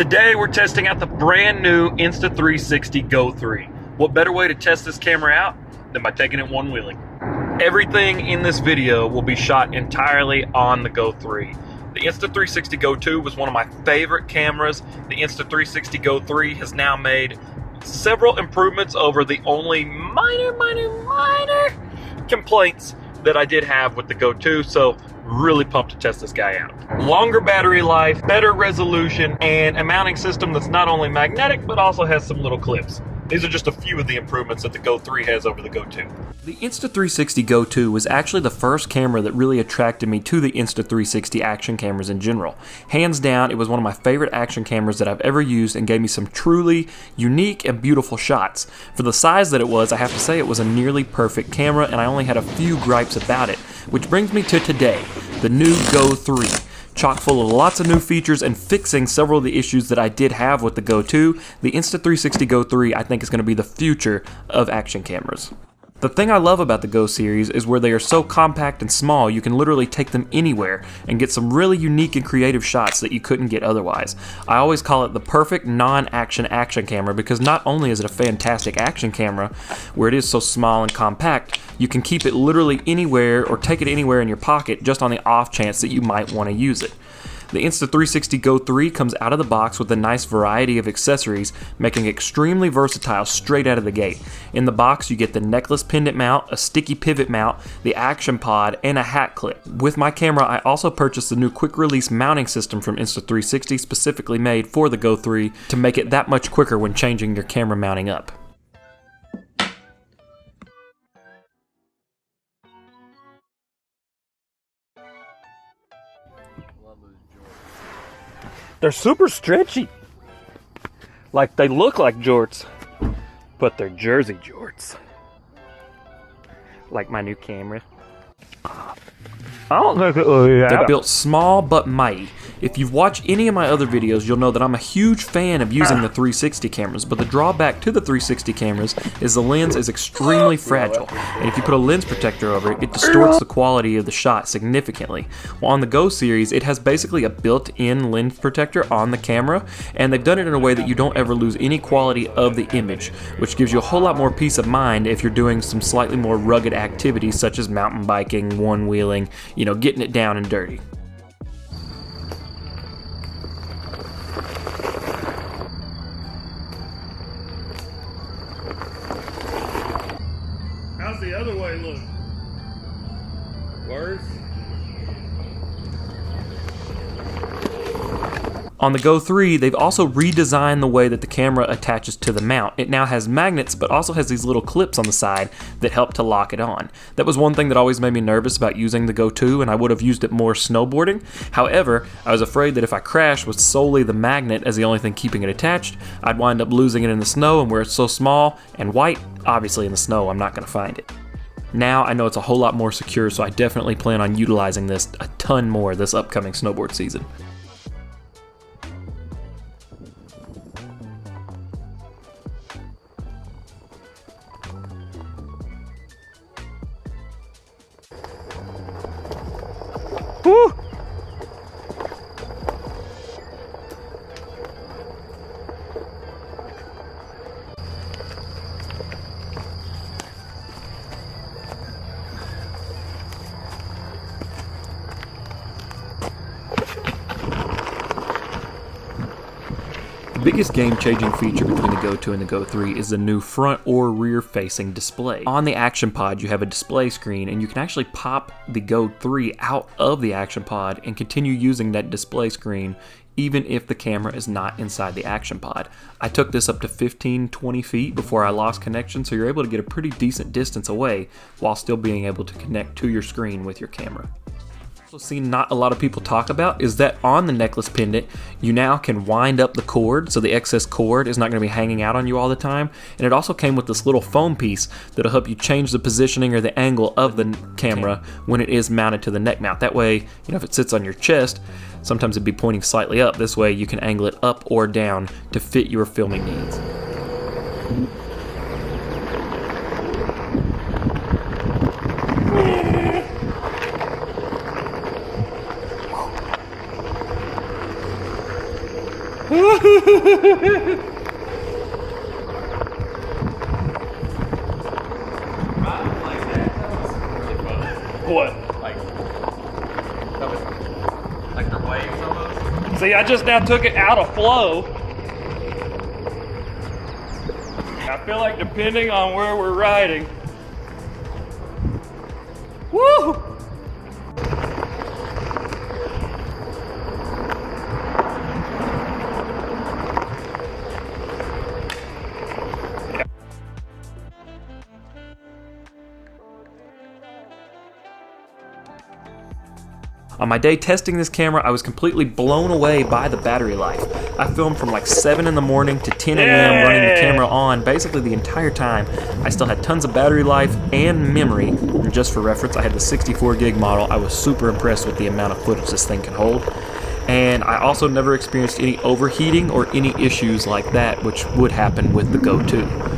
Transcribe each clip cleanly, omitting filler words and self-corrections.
Today we're testing out the brand new Insta360 Go3. What better way to test this camera out than by taking it one wheeling? Everything in this video will be shot entirely on the Go3. The Insta360 Go2 was one of my favorite cameras. The Insta360 Go3 has now made several improvements over the only minor complaints that I did have with the Go2, so really pumped to test this guy out. Longer battery life, better resolution, and a mounting system that's not only magnetic but also has some little clips. These are just a few of the improvements that the Go3 has over the Go2. The Insta360 Go2 was actually the first camera that really attracted me to the Insta360 action cameras in general. Hands down, it was one of my favorite action cameras that I've ever used and gave me some truly unique and beautiful shots. For the size that it was, I have to say it was a nearly perfect camera, and I only had a few gripes about it. Which brings me to today, the new Go3. Chock full of lots of new features and fixing several of the issues that I did have with the Go2, the Insta360 Go3 I think is going to be the future of action cameras. The thing I love about the Go series is where they are so compact and small you can literally take them anywhere and get some really unique and creative shots that you couldn't get otherwise. I always call it the perfect non-action action camera because not only is it a fantastic action camera where it is so small and compact, you can keep it literally anywhere or take it anywhere in your pocket just on the off chance that you might want to use it. The Insta360 Go3 comes out of the box with a nice variety of accessories, making it extremely versatile straight out of the gate. In the box you get the necklace pendant mount, a sticky pivot mount, the action pod, and a hat clip. With my camera I also purchased the new quick release mounting system from Insta360 specifically made for the Go3 to make it that much quicker when changing your camera mounting up. They're super stretchy. Like they look like jorts, but they're Jersey jorts. Like my new camera. I don't think it will be. They're built small but mighty. If you've watched any of my other videos, you'll know that I'm a huge fan of using the 360 cameras, but the drawback to the 360 cameras is the lens is extremely fragile, and if you put a lens protector over it, it distorts the quality of the shot significantly. Well, on the Go series, it has basically a built-in lens protector on the camera, and they've done it in a way that you don't ever lose any quality of the image, which gives you a whole lot more peace of mind if you're doing some slightly more rugged activities such as mountain biking, one-wheeling, you know, getting it down and dirty. How's the other way look? Worse? On the Go3, they've also redesigned the way that the camera attaches to the mount. It now has magnets, but also has these little clips on the side that help to lock it on. That was one thing that always made me nervous about using the Go2, and I would have used it more snowboarding. However, I was afraid that if I crashed with solely the magnet as the only thing keeping it attached, I'd wind up losing it in the snow, and where it's so small and white, obviously in the snow, I'm not going to find it. Now I know it's a whole lot more secure, so I definitely plan on utilizing this a ton more this upcoming snowboard season. Woo! The biggest game-changing feature between the Go2 and the Go3 is the new front or rear-facing display. On the action pod, you have a display screen, and you can actually pop the Go3 out of the action pod and continue using that display screen even if the camera is not inside the action pod. I took this up to 15-20 feet before I lost connection, so you're able to get a pretty decent distance away while still being able to connect to your screen with your camera. Also seen not a lot of people talk about is that on the necklace pendant you now can wind up the cord, so the excess cord is not going to be hanging out on you all the time, and it also came with this little foam piece that'll help you change the positioning or the angle of the camera when it is mounted to the neck mount. That way, you know, if it sits on your chest, sometimes it'd be pointing slightly up. This way you can angle it up or down to fit your filming needs. What? Like the waves almost? See, I just now took it out of flow. I feel like depending on where we're riding. Woo! On my day testing this camera, I was completely blown away by the battery life. I filmed from like 7 in the morning to 10 a.m. running the camera on basically the entire time. I still had tons of battery life and memory. And just for reference, I had the 64 gig model. I was super impressed with the amount of footage this thing can hold. And I also never experienced any overheating or any issues like that, which would happen with the Go2.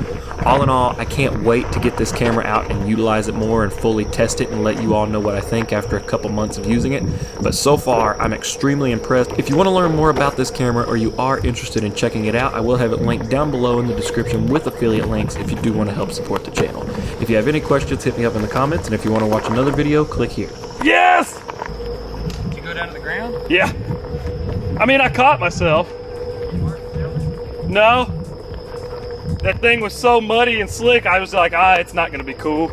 All in all, I can't wait to get this camera out and utilize it more and fully test it and let you all know what I think after a couple months of using it. But so far, I'm extremely impressed. If you want to learn more about this camera or you are interested in checking it out, I will have it linked down below in the description with affiliate links if you do want to help support the channel. If you have any questions, hit me up in the comments, and if you want to watch another video, click here. Yes! Did you go down to the ground? Yeah. I mean, I caught myself. No. That thing was so muddy and slick, I was like, it's not gonna be cool.